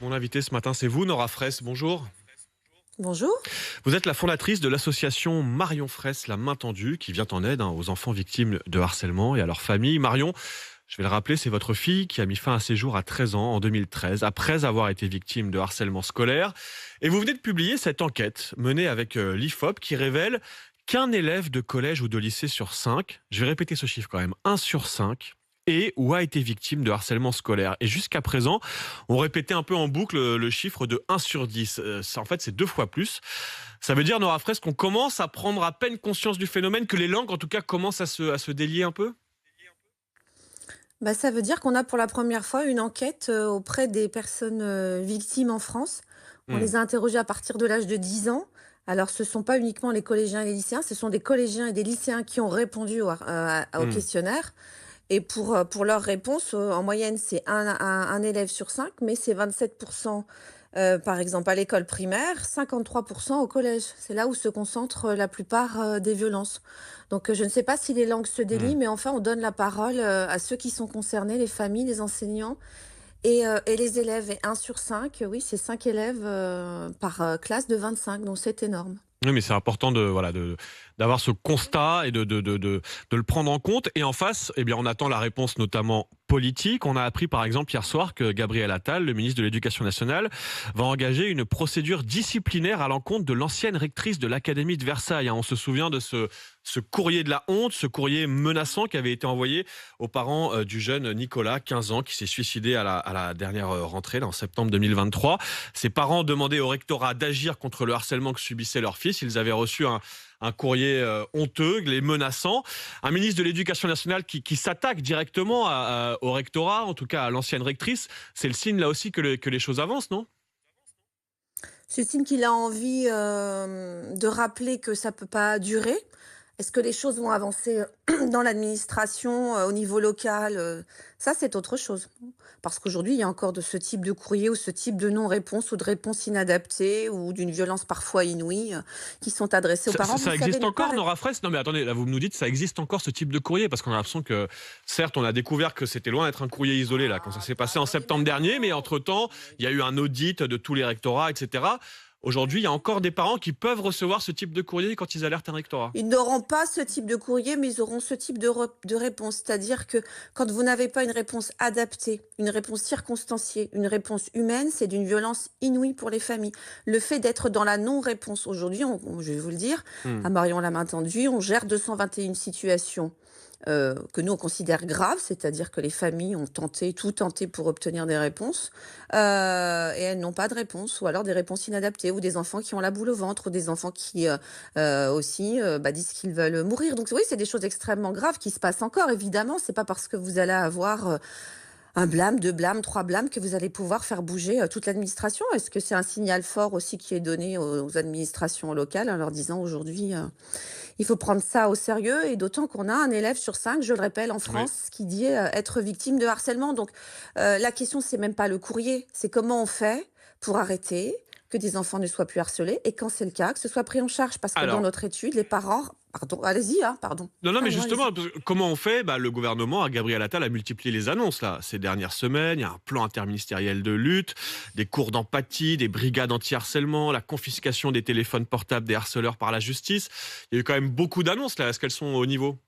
Mon invité ce matin, c'est vous, Nora Fraisse. Bonjour. Bonjour. Vous êtes la fondatrice de l'association Marion Fraisse, la main tendue, qui vient en aide aux enfants victimes de harcèlement et à leur famille. Marion, je vais le rappeler, c'est votre fille qui a mis fin à ses jours à 13 ans en 2013, après avoir été victime de harcèlement scolaire. Et vous venez de publier cette enquête menée avec l'IFOP qui révèle qu'un élève de collège ou de lycée sur 5, je vais répéter ce chiffre quand même, 1 sur 5, est ou a été victime de harcèlement scolaire. Et jusqu'à présent, on répétait un peu en boucle le chiffre de 1 sur 10. En fait, c'est 2 fois plus. Ça veut dire, Nora Fraisse, qu'on commence à prendre à peine conscience du phénomène, que les langues, en tout cas, commencent à se délier un peu. Ça veut dire qu'on a pour la première fois une enquête auprès des personnes victimes en France. On Hmm. les a interrogées à partir de l'âge de 10 ans. Alors, ce ne sont pas uniquement les collégiens et les lycéens, ce sont des collégiens et des lycéens qui ont répondu au Hmm. questionnaire. Et pour leur réponse, en moyenne, c'est un élève sur 5, mais c'est 27%, par exemple, à l'école primaire, 53% au collège. C'est là où se concentrent la plupart des violences. Donc, je ne sais pas si les langues se Hmm. délient, mais enfin, on donne la parole à ceux qui sont concernés, les familles, les enseignants et les élèves. Et 1 sur 5, oui, c'est 5 élèves par classe de 25, donc c'est énorme. Oui, mais c'est important d'avoir ce constat et de le prendre en compte. Et en face, eh bien, on attend la réponse notamment politique. On a appris par exemple hier soir que Gabriel Attal, le ministre de l'Éducation nationale, va engager une procédure disciplinaire à l'encontre de l'ancienne rectrice de l'Académie de Versailles. On se souvient de ce courrier de la honte, ce courrier menaçant qui avait été envoyé aux parents du jeune Nicolas, 15 ans, qui s'est suicidé à la dernière rentrée, là, en septembre 2023. Ses parents demandaient au rectorat d'agir contre le harcèlement que subissait leur fils. Ils avaient reçu un courrier honteux, les menaçant. Un ministre de l'Éducation nationale qui s'attaque directement au rectorat, en tout cas à l'ancienne rectrice. C'est le signe là aussi que les choses avancent, non? J'estime qu'il a envie de rappeler que ça peut pas durer. Est-ce que les choses vont avancer dans l'administration, au niveau local? Ça, c'est autre chose. Parce qu'aujourd'hui, il y a encore de ce type de courrier ou ce type de non-réponse ou de réponse inadaptée ou d'une violence parfois inouïe, qui sont adressées aux Ça, parents. ça- Vous ça savez, existe ne pas encore, Nora Fraisse? Non, mais attendez, là, vous nous dites, ça existe encore ce type de courrier? Parce qu'on a l'impression que, certes, on a découvert que c'était loin d'être un courrier isolé, là, quand ça s'est passé en septembre dernier, mais entre-temps, il y a eu un audit de tous les rectorats, etc. Aujourd'hui, il y a encore des parents qui peuvent recevoir ce type de courrier quand ils alertent un rectorat. Ils n'auront pas ce type de courrier, mais ils auront ce type de réponse. C'est-à-dire que quand vous n'avez pas une réponse adaptée, une réponse circonstanciée, une réponse humaine, c'est d'une violence inouïe pour les familles. Le fait d'être dans la non-réponse aujourd'hui, je vais vous le dire, Hmm. à Marion l'a main tendue, on gère 221 situations que nous on considère graves, c'est-à-dire que les familles ont tout tenté pour obtenir des réponses, et elles n'ont pas de réponse, ou alors des réponses inadaptées, ou des enfants qui ont la boule au ventre, ou des enfants qui aussi disent qu'ils veulent mourir. Donc oui, c'est des choses extrêmement graves qui se passent encore, évidemment. C'est pas parce que vous allez avoir un blâme, 2 blâmes, 3 blâmes que vous allez pouvoir faire bouger toute l'administration. Est-ce que c'est un signal fort aussi qui est donné aux administrations locales en leur disant aujourd'hui il faut prendre ça au sérieux, et d'autant qu'on a un élève sur 5, je le répète, en Oui. France, qui dit être victime de harcèlement. Donc, la question, c'est même pas le courrier, c'est comment on fait pour arrêter que des enfants ne soient plus harcelés, et quand c'est le cas, que ce soit pris en charge. Parce que dans Alors, notre étude, les parents... Pardon, allez-y, hein, pardon. non, non, mais Pardon, allez-y. justement, parce que comment on fait? Le gouvernement, Gabriel Attal, a multiplié les annonces là, ces dernières semaines. Il y a un plan interministériel de lutte, des cours d'empathie, des brigades anti-harcèlement, la confiscation des téléphones portables des harceleurs par la justice. Il y a eu quand même beaucoup d'annonces là. Est-ce qu'elles sont au niveau?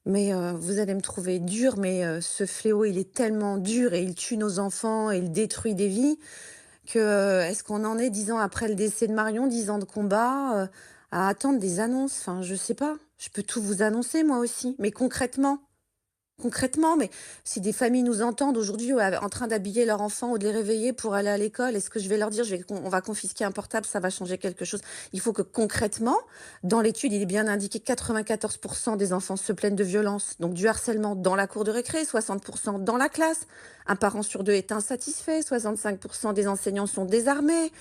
Mais vous allez me trouver dur, mais ce fléau, il est tellement dur et il tue nos enfants et il détruit des vies que, est-ce qu'on en est 10 ans après le décès de Marion, 10 ans de combat, à attendre des annonces? Enfin, je sais pas. Je peux tout vous annoncer moi aussi, mais concrètement, mais si des familles nous entendent aujourd'hui, en train d'habiller leurs enfants ou de les réveiller pour aller à l'école, est-ce que je vais leur dire: «On va confisquer un portable, ça va changer quelque chose?» Il faut que concrètement, dans l'étude, il est bien indiqué que 94 des enfants se plaignent de violence, donc du harcèlement dans la cour de récré, 60 dans la classe. Un parent sur 2 est insatisfait, 65 des enseignants sont désarmés.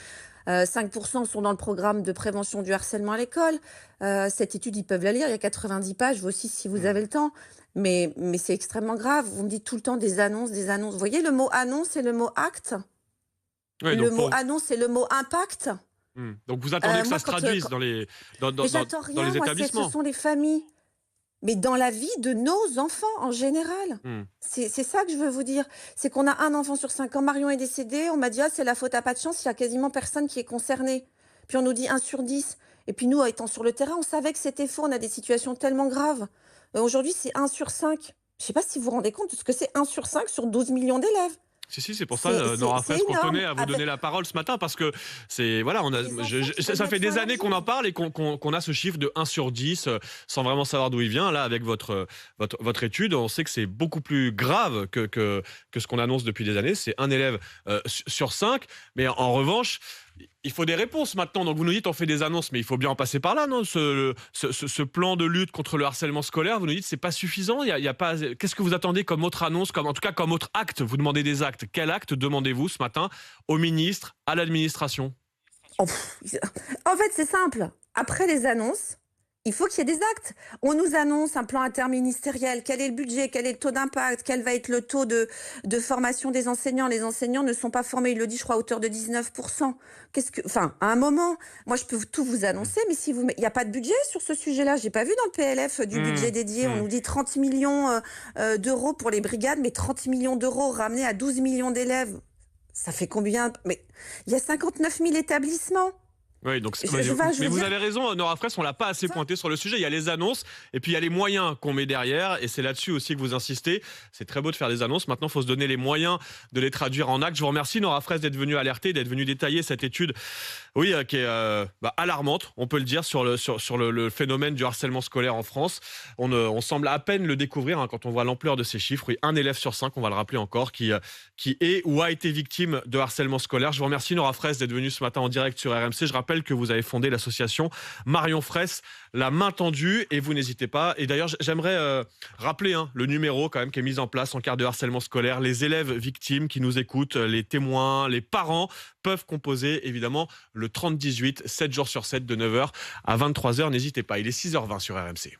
5 sont dans le programme de prévention du harcèlement à l'école. Cette étude, ils peuvent la lire, il y a 90 pages, vous aussi si vous Hmm. avez le temps. Mais c'est extrêmement grave. Vous me dites tout le temps des annonces, des annonces. Vous voyez le mot annonce et le mot acte? Ouais, Le donc mot annonce et le mot impact? donc vous attendez que ça Moi se quand, traduise quand dans les, dans, mais dans, dans j'attends dans rien les moi, ce établissements. sont les familles. mais dans la vie de nos enfants en général. Mmh. C'est ça que je veux vous dire. C'est qu'on a un enfant sur 5. Quand Marion est décédée, on m'a dit: «Ah, c'est la faute à pas de chance, il y a quasiment personne qui est concerné». Puis on nous dit 1 sur 10. Et puis nous, étant sur le terrain, on savait que c'était faux. On a des situations tellement graves. Aujourd'hui, c'est 1 sur 5. Je sais pas si vous vous rendez compte de ce que c'est 1 sur 5 sur 12 millions d'élèves. Si, si, c'est pour ça, C'est Nora c'est Fraisse, qu'on énorme tenait à vous avec donner la parole ce matin parce que c'est voilà, on a, les enfants qui peuvent ça fait mettre fin des à leur années qu'on en vie. parle et qu'on a ce chiffre de 1 sur 10 sans vraiment savoir d'où il vient. Là, avec votre étude, on sait que c'est beaucoup plus grave que ce qu'on annonce depuis des années. C'est un élève sur 5. Mais en revanche, il faut des réponses maintenant. Donc vous nous dites on fait des annonces, mais il faut bien en passer par là, non ce plan de lutte contre le harcèlement scolaire, vous nous dites c'est pas suffisant. Il y a pas. Qu'est-ce que vous attendez comme autre annonce, comme en tout cas comme autre acte? Vous demandez des actes. Quel acte demandez-vous ce matin au ministre, à l'administration? Oh, en fait, c'est simple. Après les annonces, il faut qu'il y ait des actes. On nous annonce un plan interministériel. Quel est le budget? Quel est le taux d'impact? Quel va être le taux de formation des enseignants? Les enseignants ne sont pas formés, il le dit, je crois, à hauteur de 19%. Enfin, à un moment, moi, je peux tout vous annoncer, mais si il n'y a pas de budget sur ce sujet-là. J'ai pas vu dans le PLF du Mmh, budget dédié. On mmh. nous dit 30 millions d'euros pour les brigades, mais 30 millions d'euros ramenés à 12 millions d'élèves. Ça fait combien? Mais il y a 59 000 établissements. Oui, donc, Je mais veux vous dire, avez raison, Nora Fraisse, on l'a pas assez pointé sur le sujet. Il y a les annonces et puis il y a les moyens qu'on met derrière. Et c'est là-dessus aussi que vous insistez. C'est très beau de faire des annonces. Maintenant, il faut se donner les moyens de les traduire en actes. Je vous remercie, Nora Fraisse, d'être venue alerter, d'être venue détailler cette étude, oui, qui est alarmante, on peut le dire, sur le phénomène du harcèlement scolaire en France. On semble à peine le découvrir quand on voit l'ampleur de ces chiffres. Oui, un élève sur 5, on va le rappeler encore, qui est ou a été victime de harcèlement scolaire. Je vous remercie, Nora Fraisse, d'être venue ce matin en direct sur RMC. Je rappelle que vous avez fondé l'association Marion Fraisse, la main tendue, et vous n'hésitez pas. Et d'ailleurs, j'aimerais rappeler le numéro quand même qui est mis en place en cas de harcèlement scolaire. Les élèves victimes qui nous écoutent, les témoins, les parents peuvent composer évidemment le 30 18, 7 jours sur 7, de 9h à 23h. N'hésitez pas, il est 6h20 sur RMC.